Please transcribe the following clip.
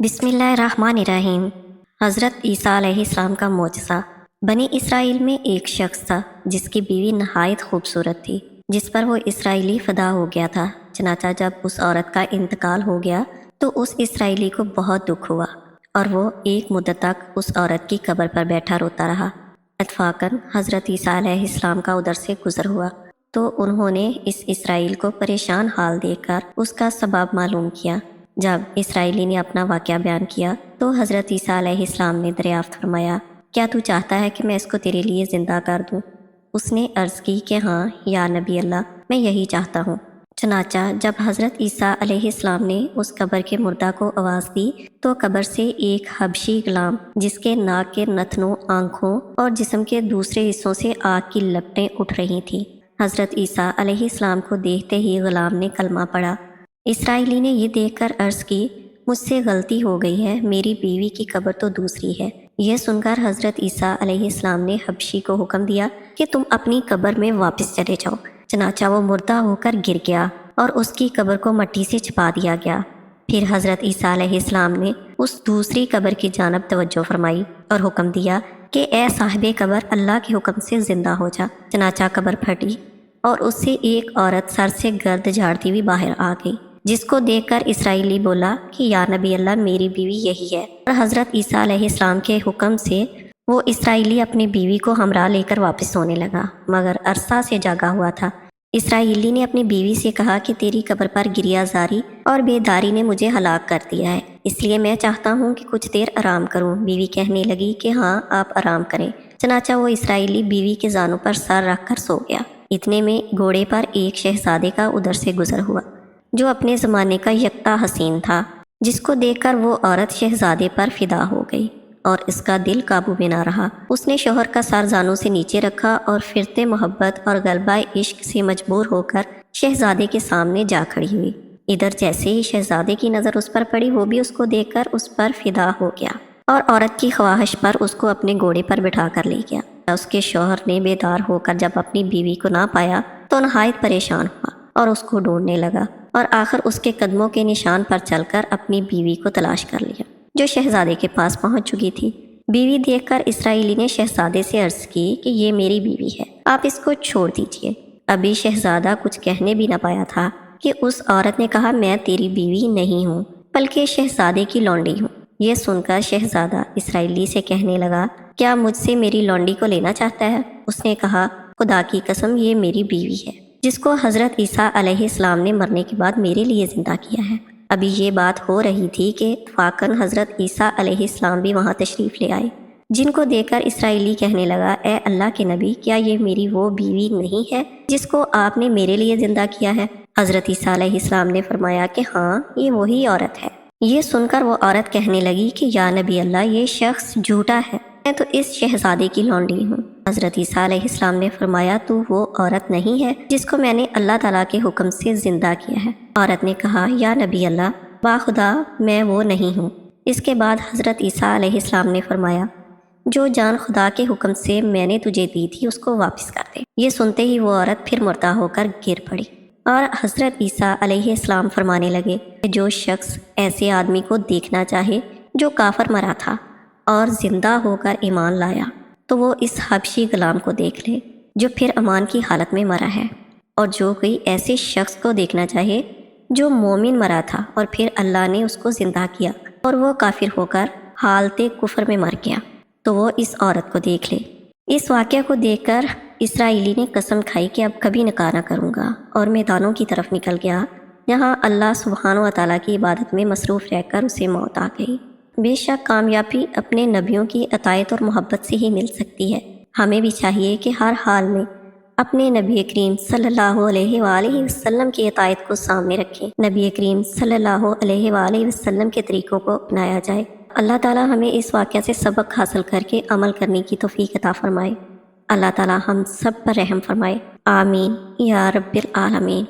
बिस्मिल्लाहिर्रहमानिर्रहीम। हज़रत ईसा अलैहिस्सलाम का मोजज़ा। बनी इसराइल में एक शख्स था जिसकी बीवी नहायत खूबसूरत थी, जिस पर वो इसराइली फ़िदा हो गया था। चनाचा जब उस औरत का इंतकाल हो गया तो उस इसराइली को बहुत दुख हुआ और वो एक मुद्दत तक उस औरत की कब्र पर बैठा रोता रहा। इत्फाकन हज़रत ईसा अलैहिस्सलाम का उधर से गुज़र हुआ तो उन्होंने इस इसराइल को परेशान हाल देखकर उसका सबब मालूम किया। जब इसराइली ने अपना वाक़या बयान किया तो हज़रत ईसा अलैहिस्सलाम ने दरियाफ़्त फरमाया, क्या तू चाहता है कि मैं इसको तेरे लिए ज़िंदा कर दूँ? उसने अर्ज़ की कि हाँ या नबी अल्लाह, मैं यही चाहता हूँ। चनाचा जब हज़रत ईसा अलैहिस्सलाम ने उस कब्र के मुर्दा को आवाज़ दी तो कब्र से एक हबशी गुलाम, जिसके नाक के नथनों, आँखों और जिस्म के दूसरे हिस्सों से आग की लपटें उठ रही थीं। हज़रत ईसा अलैहिस्सलाम को देखते ही गुलाम ने कलमा पढ़ा। इसराइली ने ये देखकर अर्ज़ की, मुझसे गलती हो गई है, मेरी बीवी की कब्र तो दूसरी है। यह सुनकर हज़रत ईसा अलैहिस्सलाम ने हबशी को हुक्म दिया कि तुम अपनी कब्र में वापस चले जाओ। चनाचा वो मुर्दा होकर गिर गया और उसकी कब्र को मट्टी से छिपा दिया गया। फिर हज़रत ईसा अलैहिस्सलाम ने उस दूसरी कब्र की जानब तवज्जो फरमाई और हुक्म दिया कि ए साहिबे कब्र, अल्लाह के हुक्म से ज़िंदा हो जा। चनाचा कब्र फटी और उससे एक औरत सर से गर्द झाड़ती हुई बाहर आ गई, जिसको देखकर इसराइली बोला कि या नबी अल्लाह, मेरी बीवी यही है। और हज़रत ईसा अलैहिस्सलाम के हुक्म से वो इसराइली अपनी बीवी को हमरा लेकर वापस सोने लगा, मगर अरसा से जागा हुआ था। इसराइली ने अपनी बीवी से कहा कि तेरी कब्र पर गिरियाजारी और बेदारी ने मुझे हलाक कर दिया है, इसलिए मैं चाहता हूँ कि कुछ देर आराम करूँ। बीवी कहने लगी कि हाँ, आप आराम करें। चनाचा वो इसराइली बीवी के जानों पर सर रख कर सो गया। इतने में घोड़े पर एक शहजादे का उधर से गुजर हुआ, जो अपने ज़माने का यकता हसीन था, जिसको देखकर वो औरत शहजादे पर फिदा हो गई और इसका दिल काबू में ना रहा। उसने शोहर का सर जानों से नीचे रखा और फिरते मोहब्बत और गलबा इश्क से मजबूर होकर शहजादे के सामने जा खड़ी हुई। इधर जैसे ही शहजादे की नज़र उस पर पड़ी, वो भी उसको देखकर उस पर फिदा हो गया और औरत की ख्वाहिश पर उसको अपने घोड़े पर बिठा कर ले गया। उसके शौहर ने बेदार होकर जब अपनी बीवी को ना पाया तो नहायत परेशान हुआ और उसको ढूंढने लगा और आखिर उसके कदमों के निशान पर चलकर अपनी बीवी को तलाश कर लिया, जो शहजादे के पास पहुंच चुकी थी। बीवी देखकर इसराइली ने शहजादे से अर्ज की कि ये मेरी बीवी है, आप इसको छोड़ दीजिए। अभी शहजादा कुछ कहने भी न पाया था कि उस औरत ने कहा, मैं तेरी बीवी नहीं हूँ, बल्कि शहजादे की लौंडी हूँ। ये सुनकर शहजादा इसराइली से कहने लगा, क्या मुझसे मेरी लौंडी को लेना चाहता है? उसने कहा, खुदा की कसम, ये मेरी बीवी है, जिसको हज़रत ईसा अलैहिस्सलाम ने मरने के बाद मेरे लिए ज़िंदा किया है। अभी ये बात हो रही थी कि फाकन हज़रत ईसा अलैहिस्सलाम भी वहाँ तशरीफ़ ले आए, जिनको देखकर इसराइली कहने लगा, ए अल्लाह के नबी, क्या ये मेरी वो बीवी नहीं है जिसको आपने मेरे लिए ज़िंदा किया है? हज़रत ईसा अलैहिस्सलाम ने फरमाया कि हाँ, ये वही औरत है। ये सुनकर वो औरत कहने लगी कि या नबी अल्लाह, ये शख्स झूठा है, मैं तो इस शहजादे की लौंडी हूँ। हज़रत ईसा अलैहिस्सलाम ने फरमाया, तू वो औरत नहीं है जिसको मैंने अल्लाह ताला के हुक्म से जिंदा किया है। औरत ने कहा, या नबी अल्लाह, बाखुदा मैं वो नहीं हूँ। इसके बाद हज़रत ईसा अलैहिस्सलाम ने फरमाया, जो जान खुदा के हुक्म से मैंने तुझे दी थी उसको वापस कर दे। ये सुनते ही वो औरत फिर मुर्दा होकर गिर पड़ी और हज़रत ईसा अलैहिस्सलाम फरमाने लगे कि जो शख्स ऐसे आदमी को देखना चाहे जो काफर मरा था और ज़िंदा होकर ईमान लाया, तो वो इस हबशी गुलाम को देख ले जो फिर अमान की हालत में मरा है, और जो कोई ऐसे शख्स को देखना चाहे जो मोमिन मरा था और फिर अल्लाह ने उसको ज़िंदा किया और वो काफिर होकर हालते कुफर में मर गया, तो वो इस औरत को देख ले। इस वाक़या को देखकर इसराइली ने कसम खाई कि अब कभी नकार न करूँगा और मैदानों की तरफ निकल गया, जहाँ अल्लाह सुब्हानहू व तआला की इबादत में मसरूफ़ रहकर उसे मौत आ गई। बेशक कामयाबी अपने नबियों की अतायत और मोहब्बत से ही मिल सकती है। हमें भी चाहिए कि हर हाल में अपने नबी करीम सल्लल्लाहु अलैहि वसल्लम की अतायत को सामने रखें, नबी करीम सल्लल्लाहु अलैहि वसल्लम के तरीक़ों को अपनाया जाए। अल्लाह ताला हमें इस वाक़या से सबक हासिल करके अमल करने की तौफ़ीक़ अता फ़रमाए। अल्लाह ताला हम सब पर रहम फरमाए। आमीन या रब्बिल आलमीन।